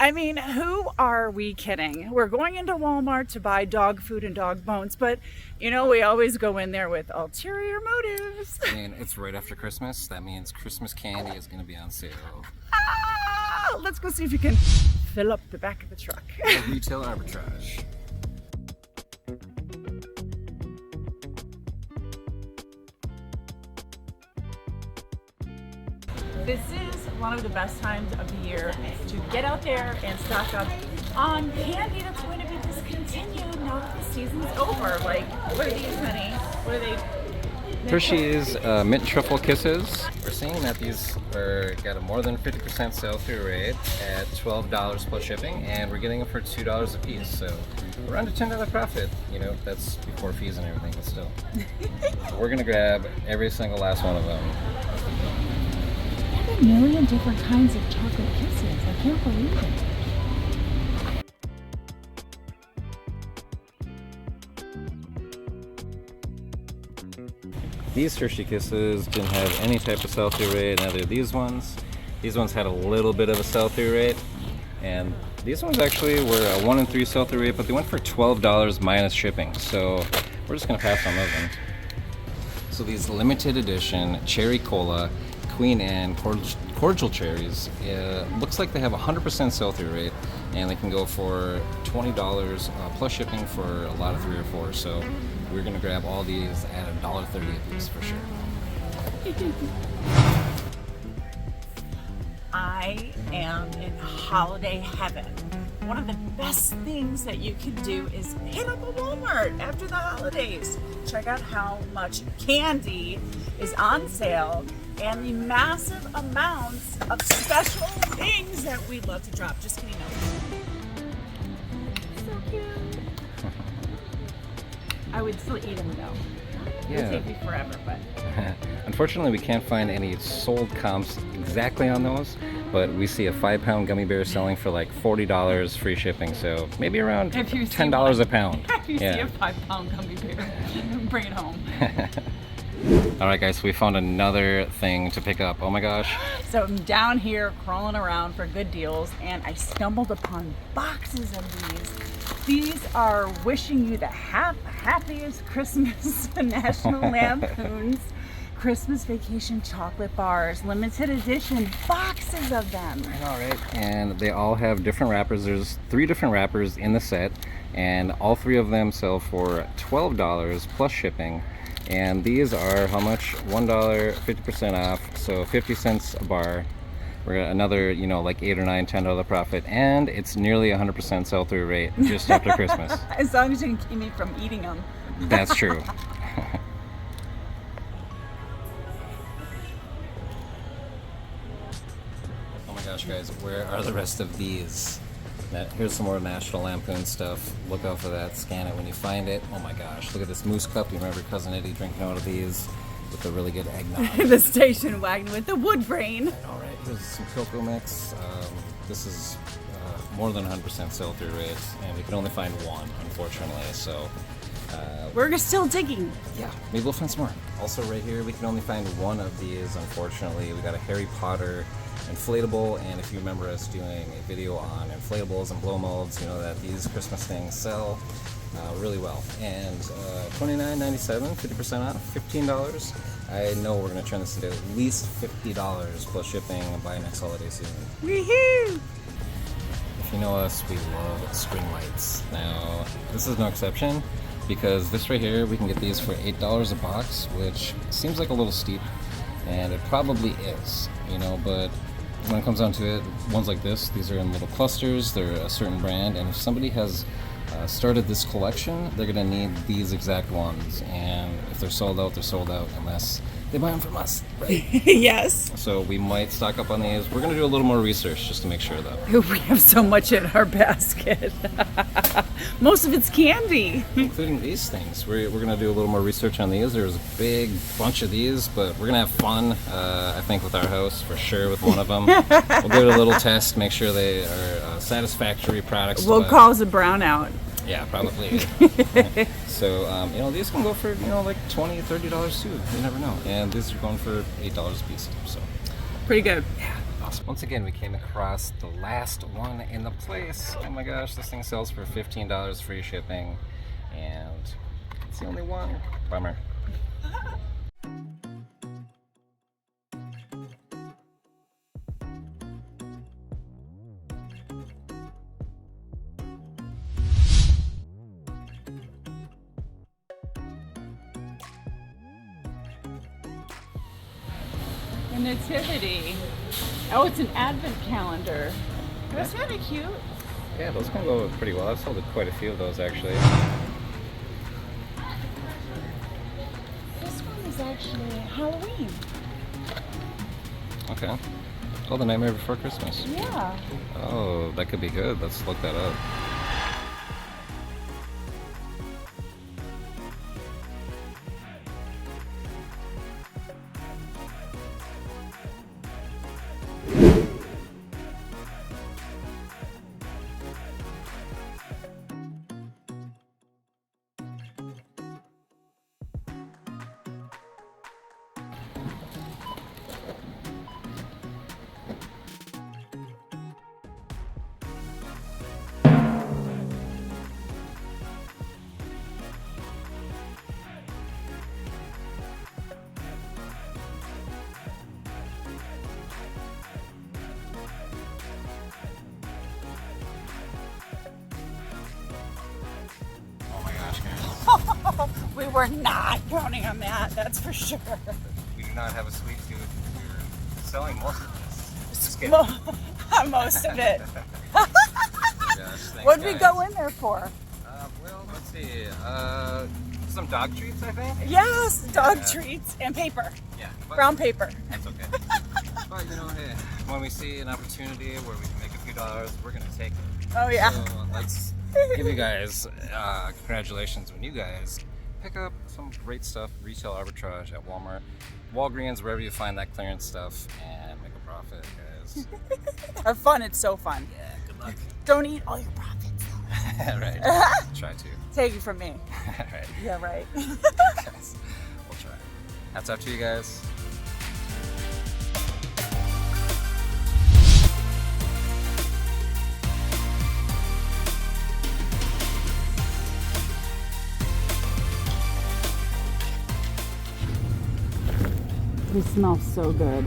I mean, who are we kidding? We're going into Walmart to buy dog food and dog bones, but you know, we always go in there with ulterior motives. I mean, it's right after Christmas. That means Christmas candy is going to be on sale. Ah, let's go see if you can fill up the back of the truck. Retail arbitrage. This is one of the best times of the year to get out there and stock up on candy that's going to be discontinued now that the season's over. Like, what are these, honey? What are they? Hershey's Mint Truffle Kisses. We're seeing that these are got a more than 50% sell-through rate at $12 plus shipping, and we're getting them for $2 a piece. So we're under $10 profit. You know, that's before fees and everything, but still. We're gonna grab every single last one of them. A million different kinds of chocolate kisses. I can't believe it. These Hershey Kisses didn't have any type of sell-through rate, neither these ones. These ones had a little bit of a sell-through rate, and these ones actually were a 1 in 3 sell-through rate, but they went for $12 minus shipping. So we're just gonna pass on those ones. So these limited edition cherry cola Queen Anne cordial cherries, looks like they have a 100% sell-through rate, and they can go for $20 plus shipping for a lot of 3 or 4. So we're gonna grab all these at $1.30 a piece for sure. I am in holiday heaven. One of the best things that you can do is hit up a Walmart after the holidays. Check out how much candy is on sale and the massive amounts of special things that we love to drop. Just kidding. No. So cute. I would still eat them though. It would take me forever, but. Unfortunately, we can't find any sold comps exactly on those, but we see a 5-pound gummy bear selling for like $40 free shipping, so maybe around $10 a pound. If you see a 5-pound gummy bear, bring it home. Alright guys, so we found another thing to pick up. Oh my gosh. So I'm down here crawling around for good deals, and I stumbled upon boxes of these. These are wishing you the happiest Christmas. National Lampoon's Christmas Vacation chocolate bars, limited edition, boxes of them. I know, right? And they all have different wrappers. There's 3 different wrappers in the set, and all 3 of them sell for $12 plus shipping. And these are how much? $1, 50% off, so 50 cents a bar. We're at another, you know, like $8 or $9, $10 profit, and it's nearly 100% sell-through rate just after Christmas. As long as you can keep me from eating them. That's true. Oh my gosh, guys, where are the rest of these? Here's some more National Lampoon stuff. Look out for that. Scan it when you find it. Oh my gosh, look at this moose cup. You remember Cousin Eddie drinking out of these with the really good eggnog. The station wagon with the wood grain. All right, here's some cocoa mix. This is more than 100% sell-through rate, and we can only find one, unfortunately. So we're still digging. Yeah, maybe we'll find some more. Also, right here, we can only find one of these, unfortunately. We got a Harry Potter inflatable, and if you remember us doing a video on inflatables and blow molds, you know that these Christmas things sell really well. And $29.97, 50% off, $15. I know we're going to turn this into at least $50 plus shipping by next holiday season. Woohoo! If you know us, we love string lights. Now, this is no exception, because this right here, we can get these for $8 a box, which seems like a little steep, and it probably is, you know, but when it comes down to it, ones like this, these are in little clusters, they're a certain brand, and if somebody has started this collection, they're going to need these exact ones, and if they're sold out, they're sold out unless they buy them from us, right? Yes. So we might stock up on these. We're going to do a little more research just to make sure, though. We have so much in our basket. Most of it's candy. Including these things. We're going to do a little more research on these. There's a big bunch of these, but we're going to have fun, I think, with our house, for sure, with one of them. We'll give it a little test, make sure they are satisfactory products. We'll cause a brownout. Yeah, probably. So, you know, these can go for, you know, like $20, $30 too. You never know. And these are going for $8 a piece. So, pretty good. Yeah, awesome. Once again, we came across the last one in the place. Oh my gosh, this thing sells for $15 free shipping, and it's the only one. Bummer. The nativity. Oh, it's an advent calendar. That's kind of cute. Yeah, those can go pretty well. I've sold quite a few of those actually. This one is actually Halloween. Okay. Oh, The Nightmare Before Christmas. Yeah. Oh, that could be good. Let's look that up. We were not counting on that, that's for sure. We do not have a sweet tooth. We're selling most of this. Just kidding. Most of it. Gosh, thanks, What did we guys. go in there for? Well, let's see. Some dog treats, I think. Yes, dog Yeah. treats and paper. Yeah. But Brown paper. that's okay. But you know, hey, when we see an opportunity where we can make a few dollars, we're gonna take it. Oh yeah. So let's give you guys congratulations when you guys pick up some great stuff, retail arbitrage at Walmart, Walgreens, wherever you find that clearance stuff, and make a profit, guys. Have fun, it's so fun. Yeah, good luck. Don't eat all your profits though. Right. Try to. Take it from me. Right. Yeah, right. Guys, we'll try. Hats off to you guys. It smells so good.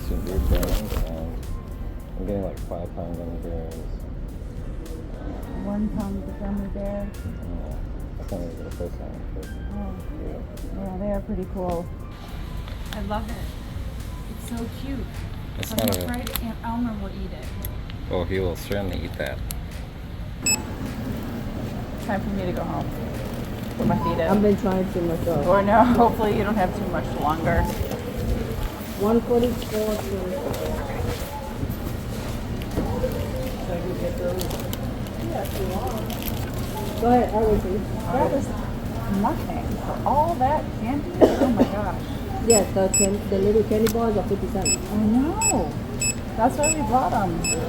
Some weird brands, and I'm getting like 5 pound gummy bears. 1 pound of gummy bear. I can't even get a price on it. But Yeah, they are pretty cool. I love it. It's so cute. It's I'm not a. afraid Aunt Elmer will eat it. Oh, he will certainly eat that. Time for me to go home. Put my feet I've up. been trying to myself. Or no, hopefully you don't have too much longer. 144. Go ahead, I will see. That is nothing for all that candy. Oh my gosh. Yes, the little candy bars are 50 cents. I know. That's why we bought them.